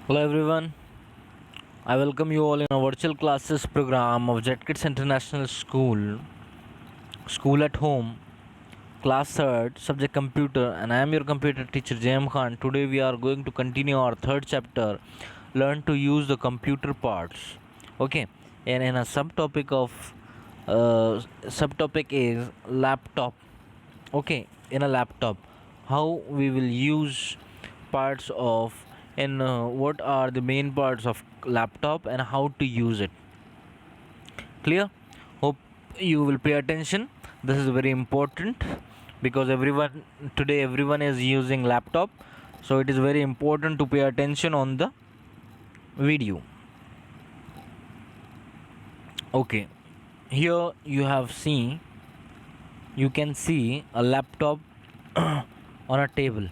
Hello everyone, I welcome you all in our virtual classes program of JetKids International School at Home, Class 3rd, Subject Computer, and I am your computer teacher JM Khan. Today we are going to continue our third chapter, Learn to Use the Computer Parts. Okay, and in a subtopic is laptop. Okay, in a laptop, how we will use parts of and what are the main parts of laptop and how to use it. Clear? Hope you will pay attention. This is very important because everyone is using laptop, so it is very important to pay attention on the video. Okay, here you can see a laptop on a table.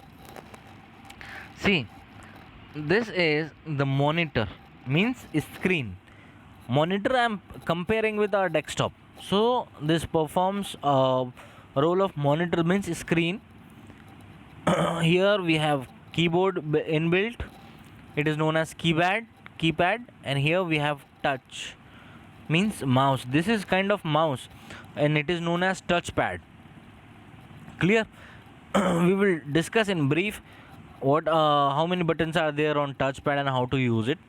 See, this is the monitor, means screen. Monitor I'm comparing with our desktop, so this performs a role of monitor, means screen. Here we have keyboard inbuilt, it is known as keypad, and here we have touch, means mouse. This is kind of mouse and it is known as touchpad. Clear? We will discuss in brief what how many buttons are there on touchpad and how to use it.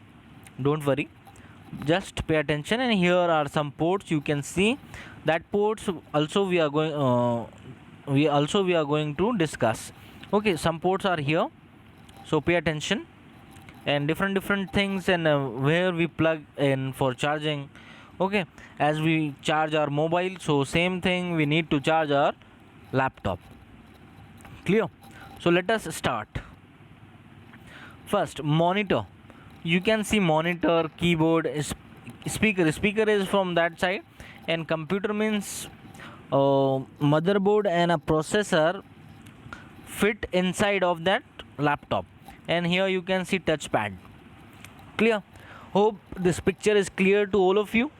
Don't worry, just pay attention. And here are some ports. You can see that ports also we are going to discuss. Okay, some ports are here, so pay attention. And different things, and where we plug in for charging. Okay, as we charge our mobile, so same thing we need to charge our laptop. Clear? So let us start. First, monitor. You can see monitor, keyboard, speaker is from that side, and computer means motherboard and a processor fit inside of that laptop. And here you can see touchpad. Clear? Hope this picture is clear to all of you.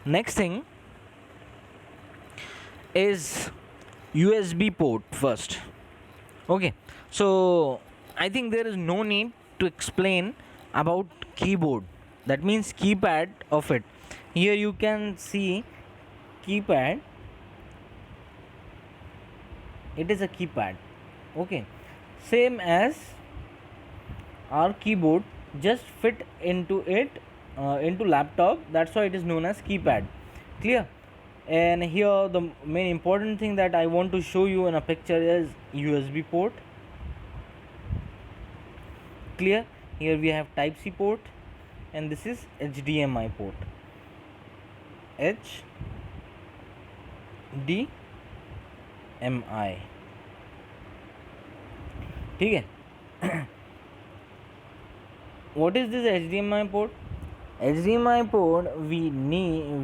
Next thing is USB port first. Okay, so I think there is no need to explain about keyboard, that means keypad of it. Here you can see keypad, it is a keypad. Okay, same as our keyboard, just fit into it, into laptop, that's why it is known as keypad. Clear? And here the main important thing that I want to show you in a picture is USB port. Clear? Here we have type C port, and this is HDMI port. HDMI. ठीक है? What is this HDMI port? HDMI port we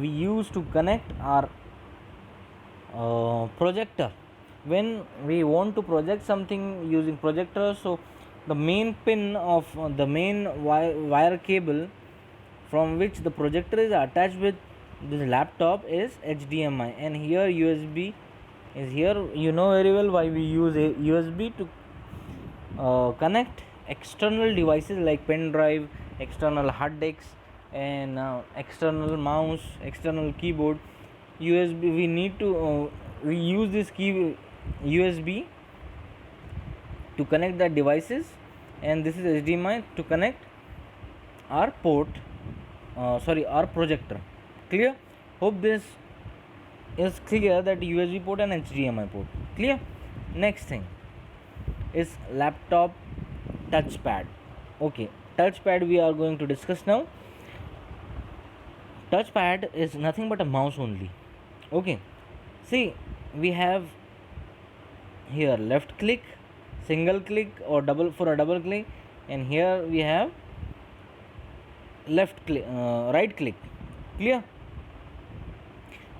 use to connect our projector when we want to project something using projector. So the main pin of the main wire cable from which the projector is attached with this laptop is HDMI, and here USB is here. You know very well why we use a USB to connect external devices like pen drive, external hard disks, and external mouse, external keyboard. USB we need to we use this key USB to connect the devices, and this is HDMI to connect our our projector. Clear? Hope this is clear, that USB port and HDMI port. Clear? Next thing is laptop touchpad. Okay, touchpad we are going to discuss now. Touchpad is nothing but a mouse only. Okay, see, we have here left click, single click, or double for a double click, and here we have left click, right click. Clear?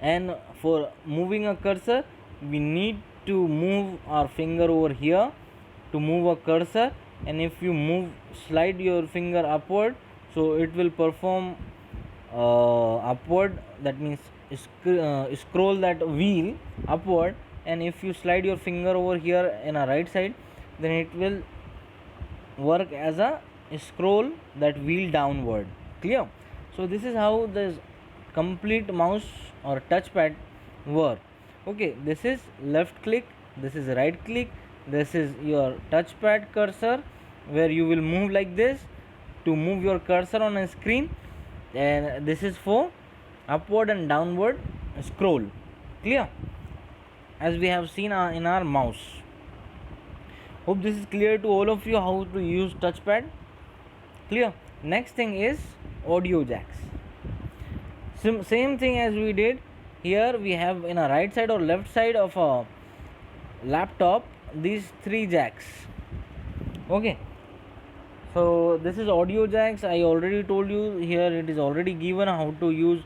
And for moving a cursor, we need to move our finger over here to move a cursor, and if you slide your finger upward, so it will perform upward, that means scroll that wheel upward. And if you slide your finger over here in a right side, then it will work as a scroll that wheel downward. Clear? So this is how this complete mouse or touchpad work. Okay, this is left click, this is right click, this is your touchpad cursor, where you will move like this to move your cursor on a screen, and this is for upward and downward scroll. Clear? As we have seen in our mouse. Hope this is clear to all of you how to use touchpad. Clear? Next thing is audio jacks. Same thing as we did here. We have in a right side or left side of a laptop these three jacks. Okay, so this is audio jacks. I already told you here, it is already given how to use.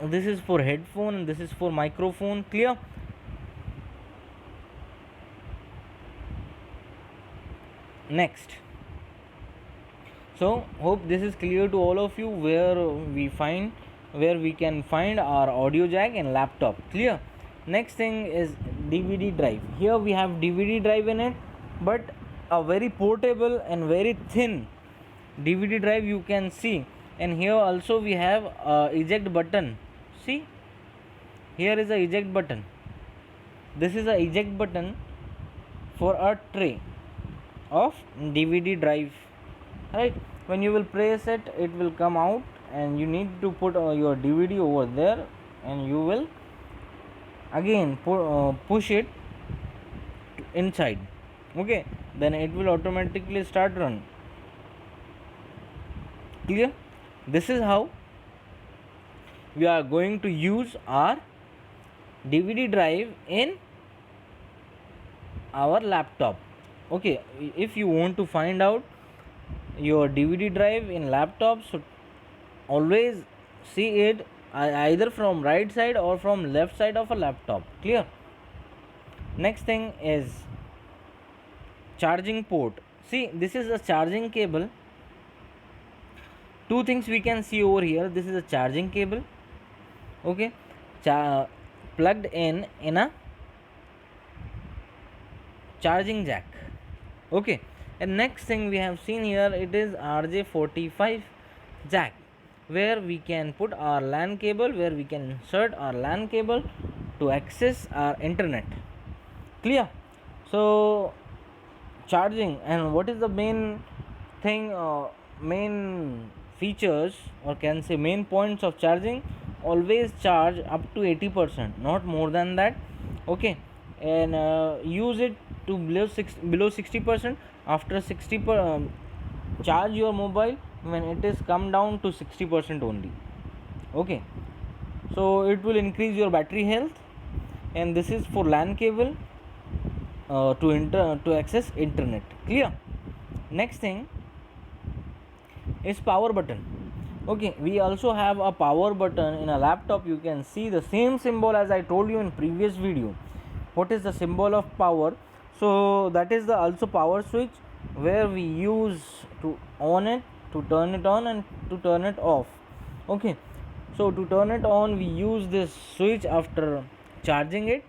This is for headphone and this is for microphone. Clear? Next, so hope this is clear to all of you where we can find our audio jack and laptop. Clear? Next thing is DVD drive. Here we have DVD drive in it, but a very portable and very thin DVD drive you can see. And here also we have a eject button. See, here is a eject button. This is a eject button for a tray of DVD drive, right? When you will press it, it will come out and you need to put your DVD over there, and you will again push it inside. Okay, then it will automatically start run. Clear? This is how we are going to use our DVD drive in our laptop. Okay, if you want to find out your DVD drive in laptop, so always see it either from right side or from left side of a laptop. Clear? Next thing is charging port. See, this is a charging cable. Two things we can see over here. This is a charging cable. Okay, plugged in a charging jack. Okay, and next thing we have seen here, it is RJ45 jack, where we can put our LAN cable, where we can insert our LAN cable to access our internet. Clear? So charging, and what is the main thing, main features, or can say main points of charging? Always charge up to 80%, not more than that. Okay, and use it to below 60%. After 60 charge your mobile when it is come down to 60% only. Okay, so it will increase your battery health. And this is for LAN cable to access internet. Clear? Next thing is power button. Okay, we also have a power button in a laptop. You can see the same symbol as I told you in previous video. What is the symbol of power? So that is the also power switch, where we use to on it, to turn it on, and to turn it off. Okay, so to turn it on, we use this switch after charging it.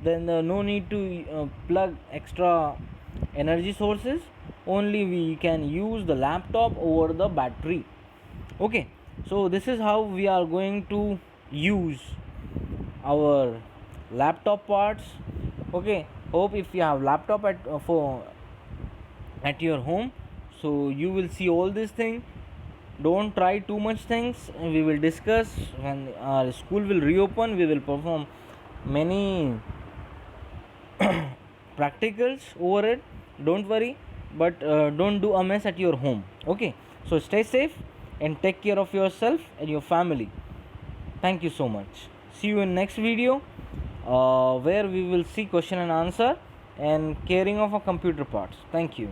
Then no need to plug extra energy sources. Only we can use the laptop over the battery. Okay, so this is how we are going to use our laptop parts. Okay, hope if you have laptop at your home, so you will see all these things. Don't try too much things. We will discuss when our school will reopen. We will perform many practicals over it. Don't worry, but don't do a mess at your home. Okay, so stay safe and take care of yourself and your family. Thank you so much. See you in next video, where we will see question and answer and caring of a computer parts. Thank you.